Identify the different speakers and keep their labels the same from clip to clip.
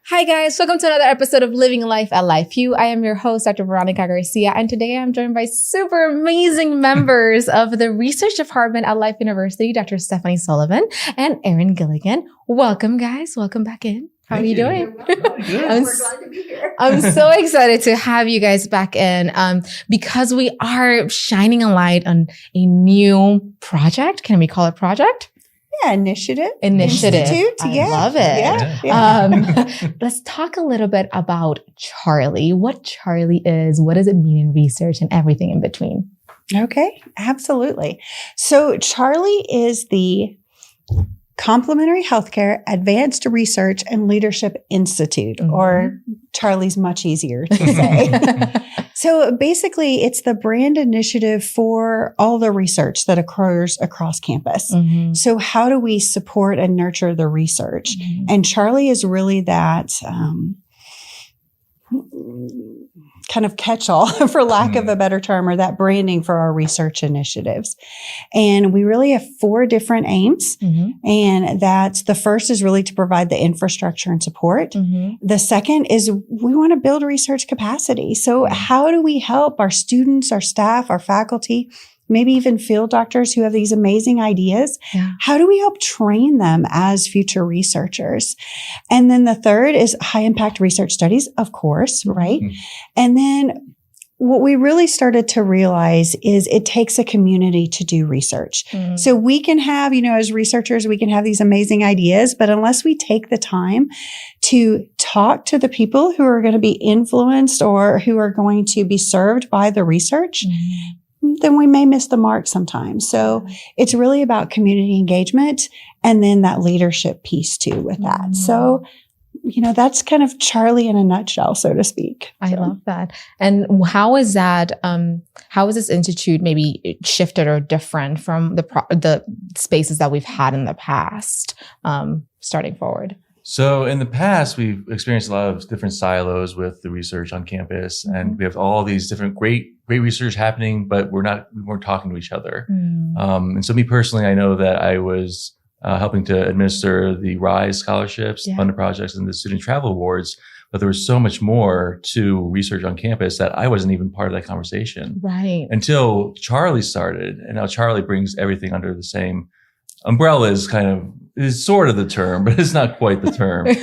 Speaker 1: Hi guys, welcome to another episode of Living Life at Life U. I am your host, Dr. Veronica Garcia, and today I'm joined by super amazing members of the research department at Life University, Dr. Stephanie Sullivan and Erin Gilligan. Welcome guys, welcome back in. How are you doing?
Speaker 2: We're glad to be here.
Speaker 1: I'm so excited to have you guys back in because we are shining a light on a new project. Can we call it project?
Speaker 2: Yeah, initiative.
Speaker 1: Institute.
Speaker 2: Yeah.
Speaker 1: I love it.
Speaker 2: Yeah.
Speaker 1: Let's talk a little bit about CHARLI, what CHARLI is, what does it mean in research, and everything in between.
Speaker 2: Okay, absolutely. So CHARLI is the Complementary Healthcare Advanced Research and Leadership Institute, or CHARLI's much easier to say. So basically, it's the brand initiative for all the research that occurs across campus. So how do we support and nurture the research? And CHARLI is really that kind of catch-all, for lack of a better term, or that branding for our research initiatives. And we really have 4 different aims. And that's the first is really to provide the infrastructure and support. The second is we want to build research capacity. So how do we help our students, our staff, our faculty, maybe even field doctors who have these amazing ideas? How do we help train them as future researchers? And then the third is high impact research studies, of course, right? And then what we really started to realize is it takes a community to do research. So we can have, as researchers, we can have these amazing ideas, but unless we take the time to talk to the people who are going to be influenced or who are going to be served by the research, then we may miss the mark sometimes. So it's really about community engagement and then that leadership piece too with that. So, that's kind of CHARLI in a nutshell, so to speak.
Speaker 1: I love that. And how is that, how is this institute maybe shifted or different from the spaces that we've had in the past, starting forward?
Speaker 3: So in the past, we've experienced a lot of different silos with the research on campus, and we have all these different great research happening, but we weren't talking to each other. And so me personally, I know that I was helping to administer the RISE scholarships, funded projects, and the Student Travel Awards, but there was so much more to research on campus that I wasn't even part of that conversation.
Speaker 1: Right.
Speaker 3: Until CHARLI started, and now CHARLI brings everything under the same umbrella is sort of the term, but it's not quite the term. But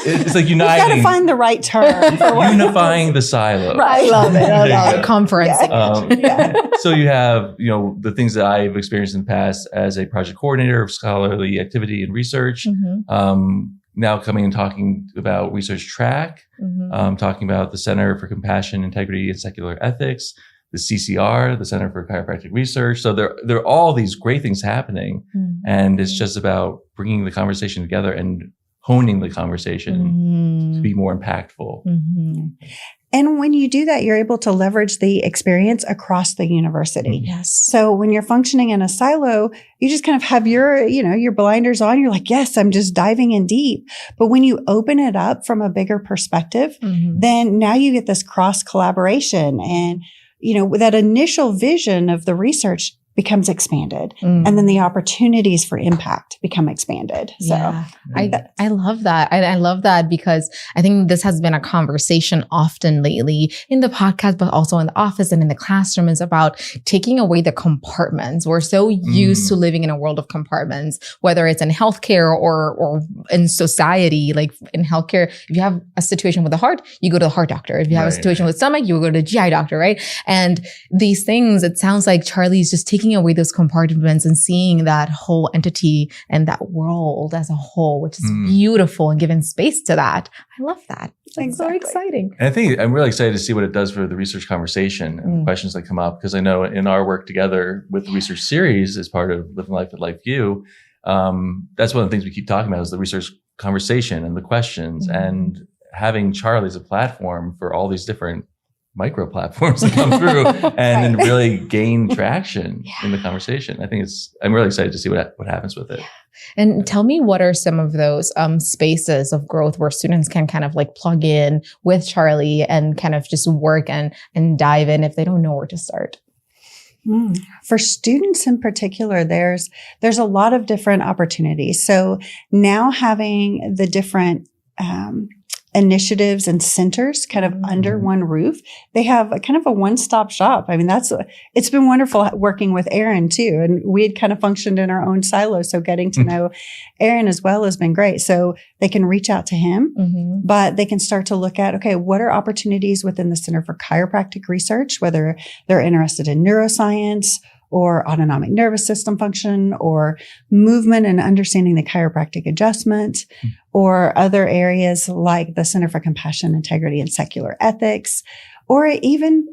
Speaker 3: it's like uniting.
Speaker 2: You got to find the right term.
Speaker 3: Unifying the silo.
Speaker 1: Right. I love it. I love it. Conferencing.
Speaker 3: So you have, the things that I've experienced in the past as a project coordinator of scholarly activity and research. Now coming and talking about research track, talking about the Center for Compassion, Integrity, and Secular Ethics, the CCR, the Center for Chiropractic Research. So there are all these great things happening, and it's just about bringing the conversation together and honing the conversation to be more impactful.
Speaker 2: And when you do that, you're able to leverage the experience across the university.
Speaker 1: Yes.
Speaker 2: So when you're functioning in a silo, you just kind of have your blinders on. You're like, yes, I'm just diving in deep. But when you open it up from a bigger perspective, then now you get this cross collaboration and that initial vision of the research becomes expanded, and then the opportunities for impact become expanded. So
Speaker 1: I love that. I love that because I think this has been a conversation often lately in the podcast, but also in the office and in the classroom, is about taking away the compartments. We're so used to living in a world of compartments, whether it's in healthcare or in society. Like in healthcare, if you have a situation with the heart, you go to the heart doctor. If you have a situation with stomach, you go to the GI doctor, right? And these things, it sounds like CHARLI is just taking away those compartments and seeing that whole entity and that world as a whole, which is beautiful, and giving space to that. I love that. That's so exciting.
Speaker 3: And I think I'm really excited to see what it does for the research conversation and the questions that come up, because I know in our work together with the research series as part of Living Life at Life U, that's one of the things we keep talking about is the research conversation and the questions, and having CHARLI as a platform for all these different micro platforms that come through and really gain traction in the conversation. I'm really excited to see what happens with it.
Speaker 1: And tell me, what are some of those spaces of growth where students can kind of like plug in with CHARLI and kind of just work and dive in if they don't know where to start?
Speaker 2: For students in particular, there's a lot of different opportunities. So now having the different initiatives and centers kind of under one roof. They have a kind of a one-stop shop. I mean, it's been wonderful working with Erin too. And we had kind of functioned in our own silos. So getting to know Erin as well has been great. So they can reach out to him, but they can start to look at, okay, what are opportunities within the Center for Chiropractic Research, whether they're interested in neuroscience or autonomic nervous system function or movement and understanding the chiropractic adjustment or other areas like the Center for Compassion, Integrity, and Secular Ethics, or even,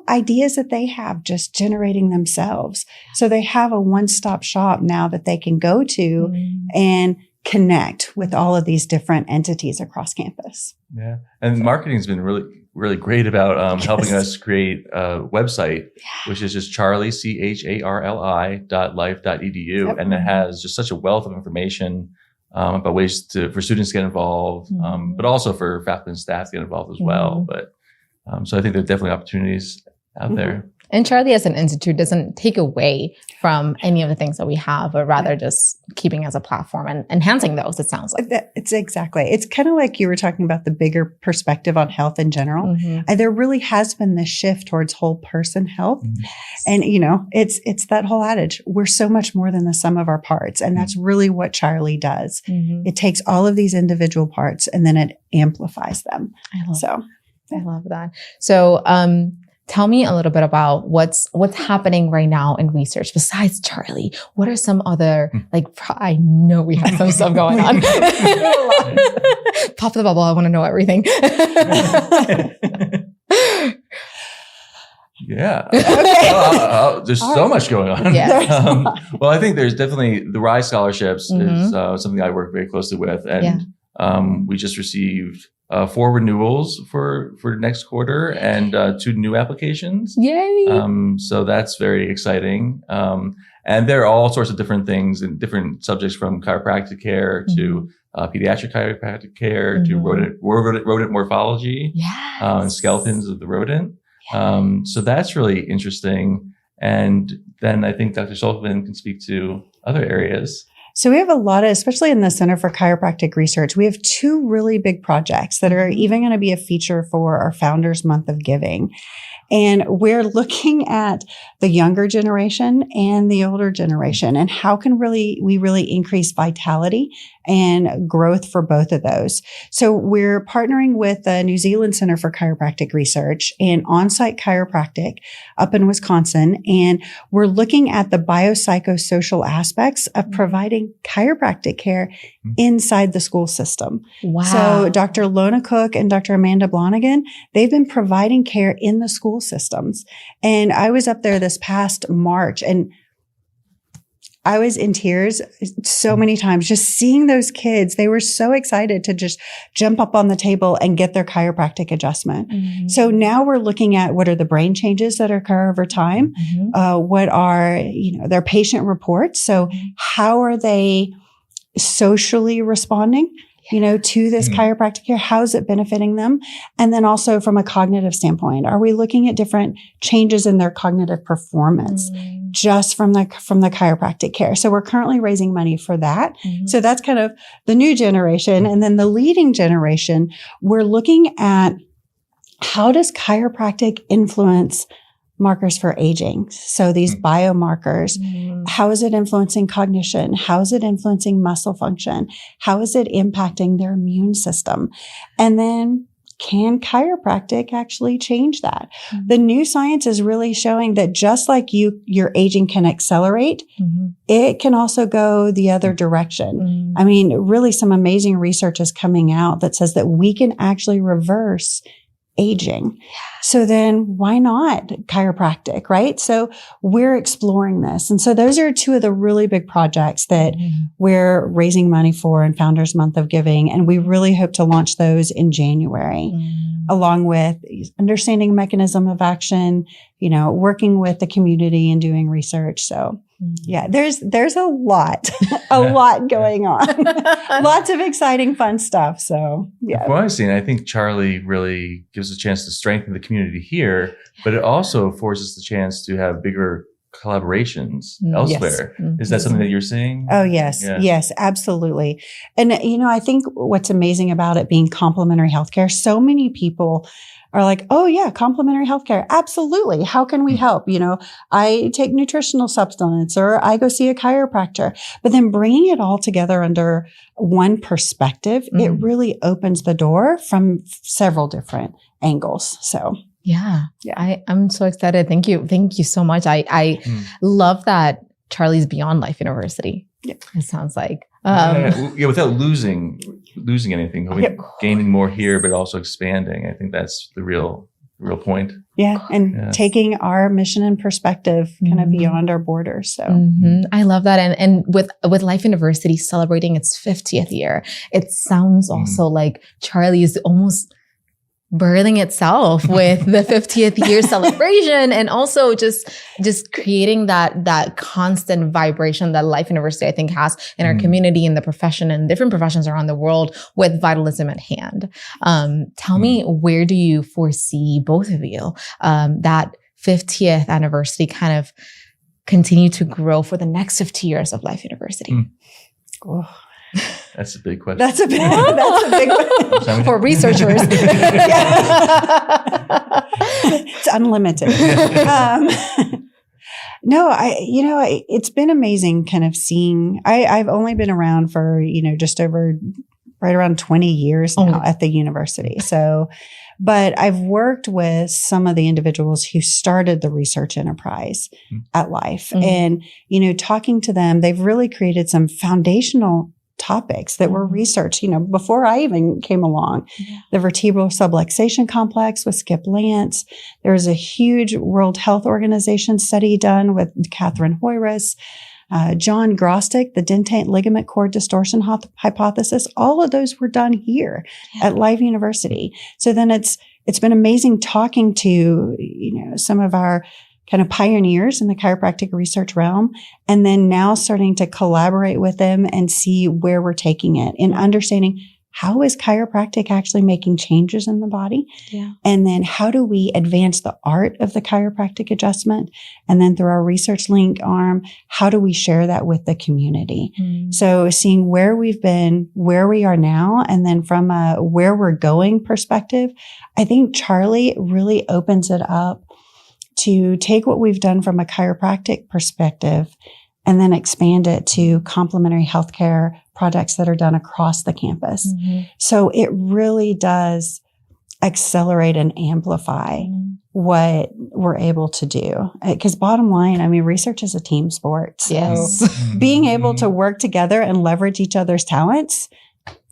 Speaker 2: ideas that they have just generating themselves. So they have a one-stop shop now that they can go to and connect with all of these different entities across campus.
Speaker 3: Yeah. And marketing's been really, really great about helping us create a website, which is just CHARLI, CHARLI.life.edu. And it has just such a wealth of information about ways for students to get involved, but also for faculty and staff to get involved as well. But so I think there are definitely opportunities out there.
Speaker 1: And CHARLI as an institute doesn't take away from any of the things that we have, but rather just keeping as a platform and enhancing those, it sounds like.
Speaker 2: It's kind of like you were talking about the bigger perspective on health in general. There really has been this shift towards whole person health. And, it's that whole adage, we're so much more than the sum of our parts. And that's really what CHARLI does. It takes all of these individual parts and then it amplifies them.
Speaker 1: I love that. So, tell me a little bit about what's happening right now in research besides CHARLI. What are some other, I know we have some stuff going on. Pop the bubble. I want to know everything.
Speaker 3: Yeah. There's so much going on. Well, I think there's definitely the RISE scholarships is something I work very closely with. And we just received 4 renewals for next quarter and 2 new applications.
Speaker 1: Yay!
Speaker 3: So that's very exciting. And there are all sorts of different things and different subjects from chiropractic care to pediatric chiropractic care to rodent morphology and skeletons of the rodent. So that's really interesting. And then I think Dr. Sullivan can speak to other areas.
Speaker 2: So we have a lot of, especially in the Center for Chiropractic Research, we have 2 really big projects that are even going to be a feature for our Founders Month of Giving. And we're looking at the younger generation and the older generation and how can we really increase vitality and growth for both of those. So we're partnering with the New Zealand Center for Chiropractic Research and On-Site Chiropractic up in Wisconsin. And we're looking at the biopsychosocial aspects of providing chiropractic care inside the school system.
Speaker 1: Wow.
Speaker 2: So Dr. Lona Cook and Dr. Amanda Blonigan, they've been providing care in the school systems. And I was up there this past March and I was in tears so many times just seeing those kids. They were so excited to just jump up on the table and get their chiropractic adjustment. So now we're looking at what are the brain changes that occur over time? What are, their patient reports? So how are they socially responding? To this chiropractic care? How is it benefiting them? And then also from a cognitive standpoint, are we looking at different changes in their cognitive performance just from the chiropractic care? So we're currently raising money for that. So that's kind of the new generation. And then the leading generation, we're looking at how does chiropractic influence markers for aging. So these biomarkers, how is it influencing cognition? How is it influencing muscle function? How is it impacting their immune system? And then can chiropractic actually change that? The new science is really showing that just like your aging can accelerate, it can also go the other direction. I mean, really some amazing research is coming out that says that we can actually reverse aging. So then why not chiropractic, right? So we're exploring this. And so those are 2 of the really big projects that we're raising money for in Founders Month of Giving. And we really hope to launch those in January, along with understanding mechanism of action, working with the community and doing research. So there's a lot, lot going on. Lots of exciting, fun stuff. So,
Speaker 3: From what I've seen, I think CHARLI really gives a chance to strengthen the community here, but it also affords us the chance to have bigger collaborations elsewhere. Is that something that you're seeing?
Speaker 2: Oh, yes. Yeah. Yes, absolutely. And, I think what's amazing about it being complementary healthcare, so many people are like, oh yeah, complementary healthcare. Absolutely. How can we help? I take nutritional supplements or I go see a chiropractor, but then bringing it all together under one perspective, it really opens the door from several different angles. So
Speaker 1: yeah. I'm so excited. Thank you. Thank you so much. I love that CHARLI's Beyond Life University. Yeah. It sounds like.
Speaker 3: Without losing anything, gaining more here, but also expanding. I think that's the real point.
Speaker 2: Yeah. And taking our mission and perspective kind of beyond our borders. So
Speaker 1: I love that. And with Life University celebrating its 50th year, it sounds also like CHARLI is almost birthing itself with the 50th year celebration, and also just creating that constant vibration that Life University, I think, has in our community, in the profession, and different professions around the world with vitalism at hand. Tell me, where do you foresee, both of you, that 50th anniversary kind of continue to grow for the next 50 years of Life University?
Speaker 2: Oh.
Speaker 3: That's a big question.
Speaker 2: That's a big one.
Speaker 1: For researchers.
Speaker 2: It's unlimited. No, it's been amazing kind of seeing, I've only been around for, just over right around 20 years now at the university. So, but I've worked with some of the individuals who started the research enterprise at Life, and, talking to them, they've really created some foundational topics that were researched, before I even came along. The vertebral subluxation complex with Skip Lance. There was a huge World Health Organization study done with Catherine Hoyres, John Grostick, the dentate ligament cord distortion hypothesis. All of those were done here at Life University. So then it's been amazing talking to, some of our kind of pioneers in the chiropractic research realm, and then now starting to collaborate with them and see where we're taking it and understanding how is chiropractic actually making changes in the body? Yeah. And then how do we advance the art of the chiropractic adjustment? And then through our research link arm, how do we share that with the community? So seeing where we've been, where we are now, and then from a where we're going perspective, I think CHARLI really opens it up to take what we've done from a chiropractic perspective and then expand it to complementary healthcare projects that are done across the campus. So it really does accelerate and amplify what we're able to do. Because bottom line, research is a team sport. So being able to work together and leverage each other's talents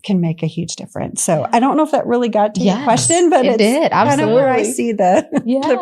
Speaker 2: can make a huge difference. So I don't know if that really got to your question, but it did. Absolutely. Kind of where I see the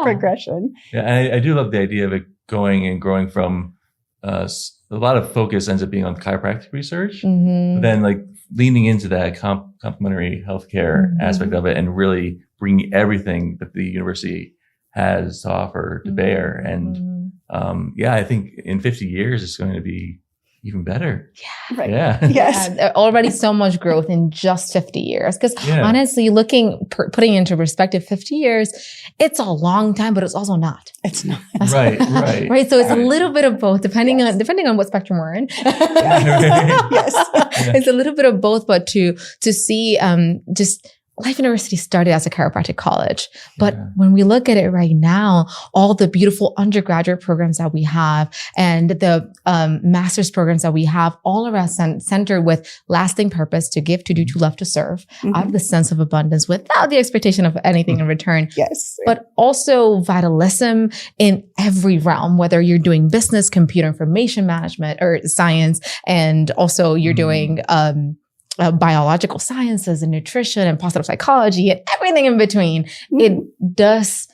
Speaker 2: progression.
Speaker 3: Yeah, I do love the idea of it going and growing from a lot of focus ends up being on chiropractic research, but then leaning into that complementary healthcare aspect of it and really bringing everything that the university has to offer to bear. And I think in 50 years, it's going to be even better.
Speaker 1: Yeah. Right. Yeah. Yes. Already so much growth in just 50 years. Because honestly, putting into perspective, 50 years, it's a long time, but it's also not.
Speaker 2: It's not.
Speaker 3: Right.
Speaker 1: Right. So it's a little bit of both, depending on what spectrum we're in.
Speaker 2: Yes.
Speaker 1: It's a little bit of both, but to see, just Life University started as a chiropractic college, but when we look at it right now, all the beautiful undergraduate programs that we have and the master's programs that we have, all around centered with lasting purpose to give, to do, to love, to serve. I have the sense of abundance without the expectation of anything in return.
Speaker 2: Yes.
Speaker 1: But also vitalism in every realm, whether you're doing business, computer information management, or science, and also you're doing biological sciences and nutrition and positive psychology and everything in between. It does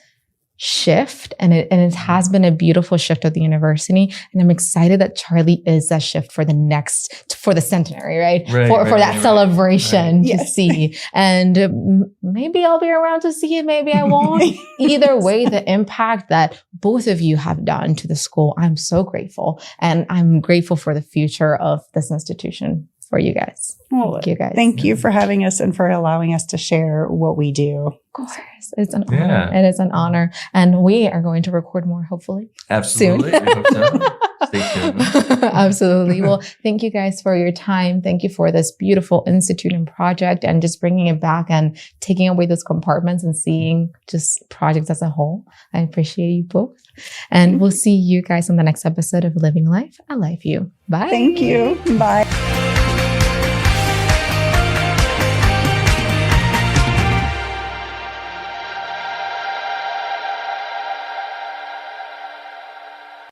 Speaker 1: shift, and it has been a beautiful shift of the university. And I'm excited that CHARLI is that shift for the centenary, right? For that celebration to see. And maybe I'll be around to see it, maybe I won't. Either way, the impact that both of you have done to the school, I'm so grateful. And I'm grateful for the future of this institution. for you guys.
Speaker 2: Well,
Speaker 1: Thank you guys.
Speaker 2: Thank you for having us and for allowing us to share what we do.
Speaker 1: Of course. It's an honor. It is an honor. And we are going to record more, hopefully.
Speaker 3: Absolutely.
Speaker 1: Soon.
Speaker 3: I hope so. Stay tuned.
Speaker 1: Absolutely. Well, thank you guys for your time. Thank you for this beautiful institute and project and just bringing it back and taking away those compartments and seeing just projects as a whole. I appreciate you both. And we'll see you guys on the next episode of Living Life, I Life You. Bye.
Speaker 2: Thank you. Bye.